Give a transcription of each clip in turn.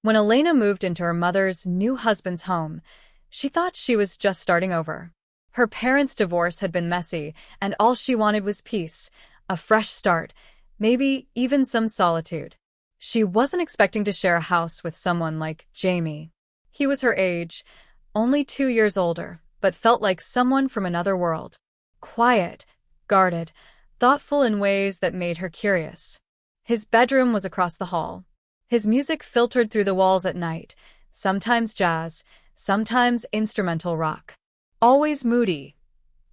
When Elena moved into her mother's new husband's home, she thought she was just starting over. Her parents' divorce had been messy, and all she wanted was peace, a fresh start, maybe even some solitude. She wasn't expecting to share a house with someone like Jamie. He was her age, only 2 years older, but felt like someone from another world. Quiet, guarded, thoughtful in ways that made her curious. His bedroom was across the hall. His music filtered through the walls at night, sometimes jazz, sometimes instrumental rock. Always moody,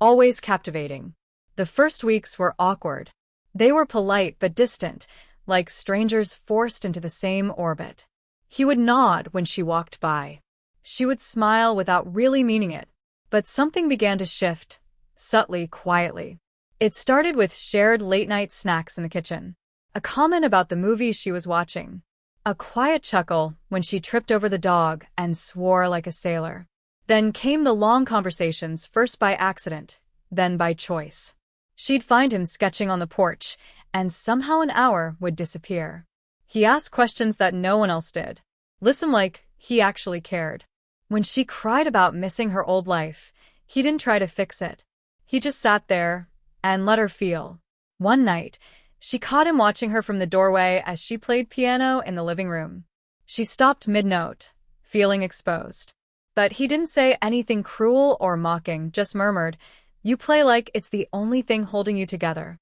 always captivating. The first weeks were awkward. They were polite but distant, like strangers forced into the same orbit. He would nod when she walked by. She would smile without really meaning it. But something began to shift, subtly, quietly. It started with shared late-night snacks in the kitchen, a comment about the movie she was watching, a quiet chuckle when she tripped over the dog and swore like a sailor. Then came the long conversations, first by accident, then by choice. She'd find him sketching on the porch, and somehow an hour would disappear. He asked questions that no one else did. Listen like he actually cared. When she cried about missing her old life, he didn't try to fix it. He just sat there and let her feel. One night, she caught him watching her from the doorway as she played piano in the living room. She stopped mid-note, feeling exposed. But he didn't say anything cruel or mocking, just murmured, "You play like it's the only thing holding you together."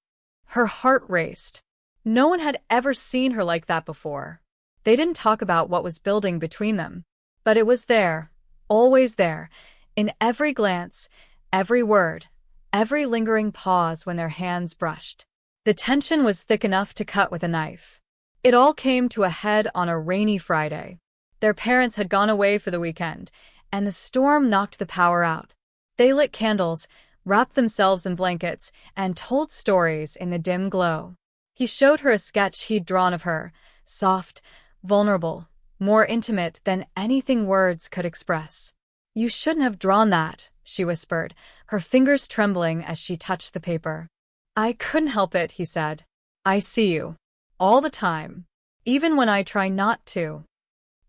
Her heart raced. No one had ever seen her like that before. They didn't talk about what was building between them. But it was there, always there, in every glance, every word, every lingering pause when their hands brushed. The tension was thick enough to cut with a knife. It all came to a head on a rainy Friday. Their parents had gone away for the weekend, and the storm knocked the power out. They lit candles, wrapped themselves in blankets, and told stories in the dim glow. He showed her a sketch he'd drawn of her, soft, vulnerable, more intimate than anything words could express. "You shouldn't have drawn that," she whispered, her fingers trembling as she touched the paper. "I couldn't help it," he said. "I see you. All the time. Even when I try not to."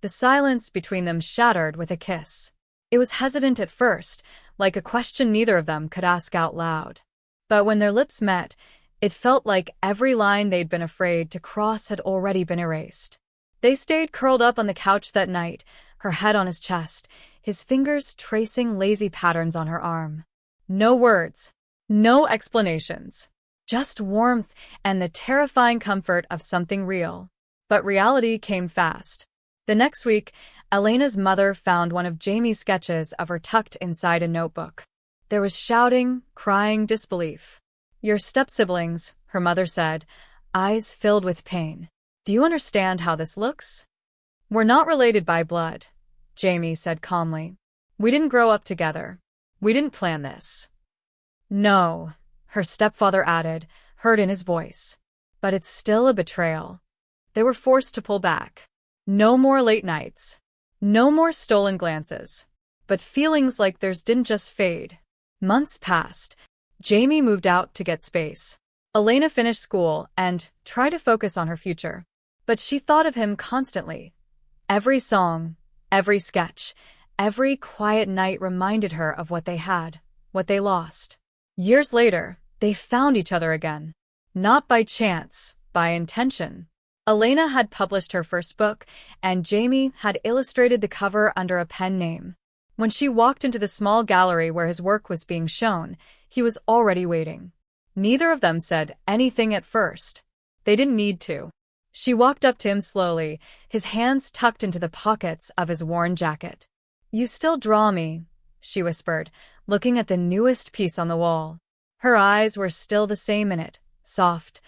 The silence between them shattered with a kiss. It was hesitant at first, like a question neither of them could ask out loud. But when their lips met, it felt like every line they'd been afraid to cross had already been erased. They stayed curled up on the couch that night, her head on his chest, his fingers tracing lazy patterns on her arm. No words, no explanations, just warmth and the terrifying comfort of something real. But reality came fast. The next week, Elena's mother found one of Jamie's sketches of her tucked inside a notebook. There was shouting, crying, disbelief. "Your step-siblings," her mother said, eyes filled with pain. "Do you understand how this looks?" "We're not related by blood," Jamie said calmly. "We didn't grow up together. We didn't plan this." "No," her stepfather added, hurt in his voice. "But it's still a betrayal." They were forced to pull back. No more late nights. No more stolen glances. But feelings like theirs didn't just fade. Months passed. Jamie moved out to get space. Elena finished school and tried to focus on her future. But she thought of him constantly. Every song, every sketch, every quiet night reminded her of what they had, what they lost. Years later, they found each other again. Not by chance, by intention. Elena had published her first book, and Jamie had illustrated the cover under a pen name. When she walked into the small gallery where his work was being shown, he was already waiting. Neither of them said anything at first. They didn't need to. She walked up to him slowly, his hands tucked into the pockets of his worn jacket. "You still draw me," she whispered, looking at the newest piece on the wall. Her eyes were still the same in it, soft,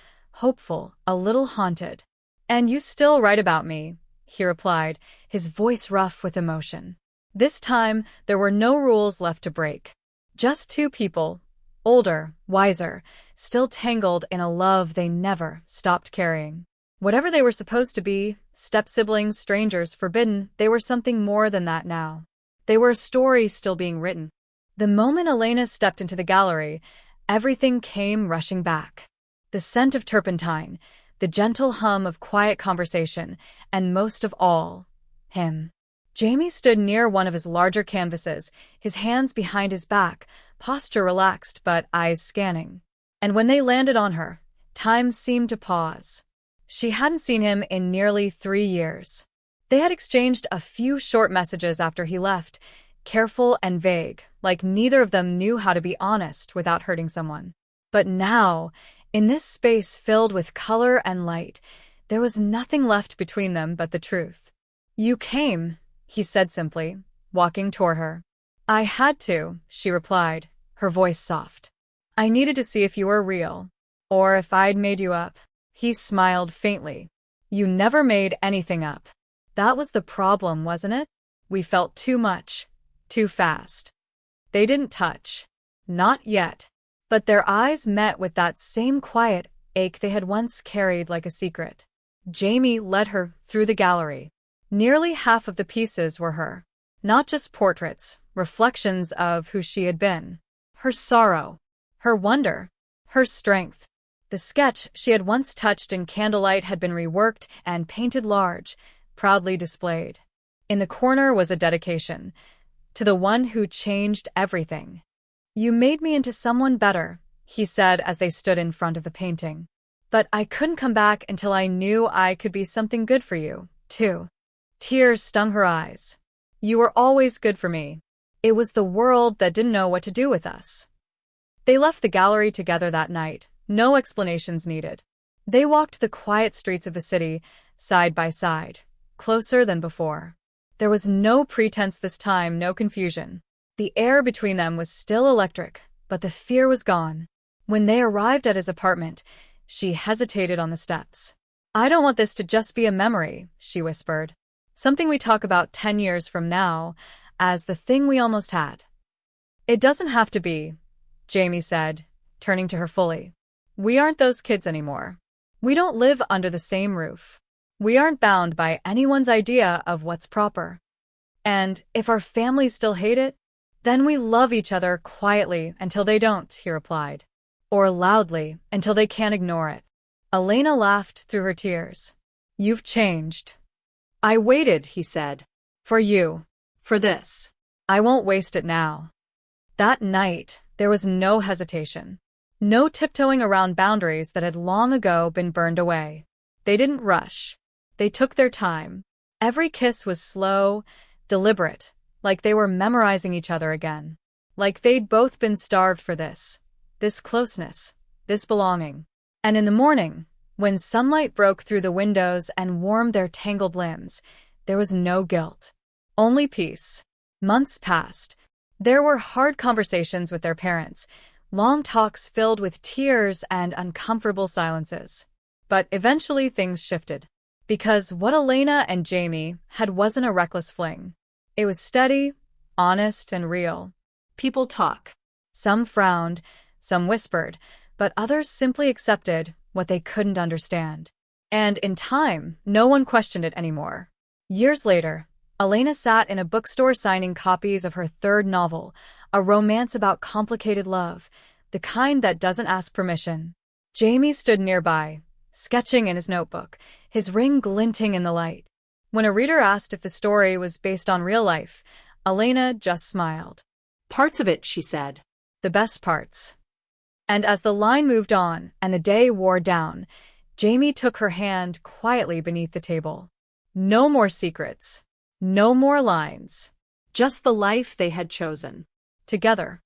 hopeful, a little haunted. "And you still write about me," he replied, his voice rough with emotion. This time, there were no rules left to break. Just two people, older, wiser, still tangled in a love they never stopped carrying. Whatever they were supposed to be, step-siblings, strangers, forbidden, they were something more than that now. They were a story still being written. The moment Elena stepped into the gallery, everything came rushing back. The scent of turpentine, the gentle hum of quiet conversation, and most of all, Him. Jamie stood near one of his larger canvases, his hands behind his back, posture relaxed but eyes scanning. And when they landed on her, time seemed to pause. She hadn't seen him in nearly 3 years. They had exchanged a few short messages after he left, careful and vague, like neither of them knew how to be honest without hurting someone. But now, in this space filled with color and light, there was nothing left between them but the truth. "You came," he said simply, walking toward her. "I had to," she replied, her voice soft. "I needed to see if you were real, or if I'd made you up." He smiled faintly. "You never made anything up. That was the problem, wasn't it? We felt too much, too fast." They didn't touch. Not yet. But their eyes met with that same quiet ache they had once carried like a secret. Jamie led her through the gallery. Nearly half of the pieces were her. Not just portraits, reflections of who she had been. Her sorrow, her wonder, her strength. The sketch she had once touched in candlelight had been reworked and painted large, proudly displayed. In the corner was a dedication, to the one who changed everything. "You made me into someone better," he said as they stood in front of the painting. "But I couldn't come back until I knew I could be something good for you, too." Tears stung her eyes. "You were always good for me. It was the world that didn't know what to do with us." They left the gallery together that night, no explanations needed. They walked the quiet streets of the city, side by side, closer than before. There was no pretense this time, no confusion. The air between them was still electric, but the fear was gone. When they arrived at his apartment, she hesitated on the steps. "I don't want this to just be a memory," she whispered. "Something we talk about 10 years from now, as the thing we almost had." "It doesn't have to be," Jamie said, turning to her fully. "We aren't those kids anymore. We don't live under the same roof. We aren't bound by anyone's idea of what's proper. And if our families still hate it, then we love each other quietly until they don't," he replied. "Or loudly until they can't ignore it." Elena laughed through her tears. "You've changed." "I waited," he said. "For you. For this. I won't waste it now." That night, there was no hesitation. No tiptoeing around boundaries that had long ago been burned away. They didn't rush. They took their time. Every kiss was slow, deliberate, like they were memorizing each other again. Like they'd both been starved for this closeness, this belonging. And in the morning, when sunlight broke through the windows and warmed their tangled limbs, there was no guilt. Only peace. Months passed. There were hard conversations with their parents, long talks filled with tears and uncomfortable silences. But eventually things shifted. Because what Elena and Jamie had wasn't a reckless fling. It was steady, honest, and real. People talk. Some frowned, some whispered, but others simply accepted what they couldn't understand. And in time, no one questioned it anymore. Years later, Elena sat in a bookstore signing copies of her third novel, a romance about complicated love, the kind that doesn't ask permission. Jamie stood nearby, sketching in his notebook, his ring glinting in the light. When a reader asked if the story was based on real life, Elena just smiled. "Parts of it," she said. "The best parts." And as the line moved on and the day wore down, Jamie took her hand quietly beneath the table. No more secrets. No more lines. Just the life they had chosen. Together.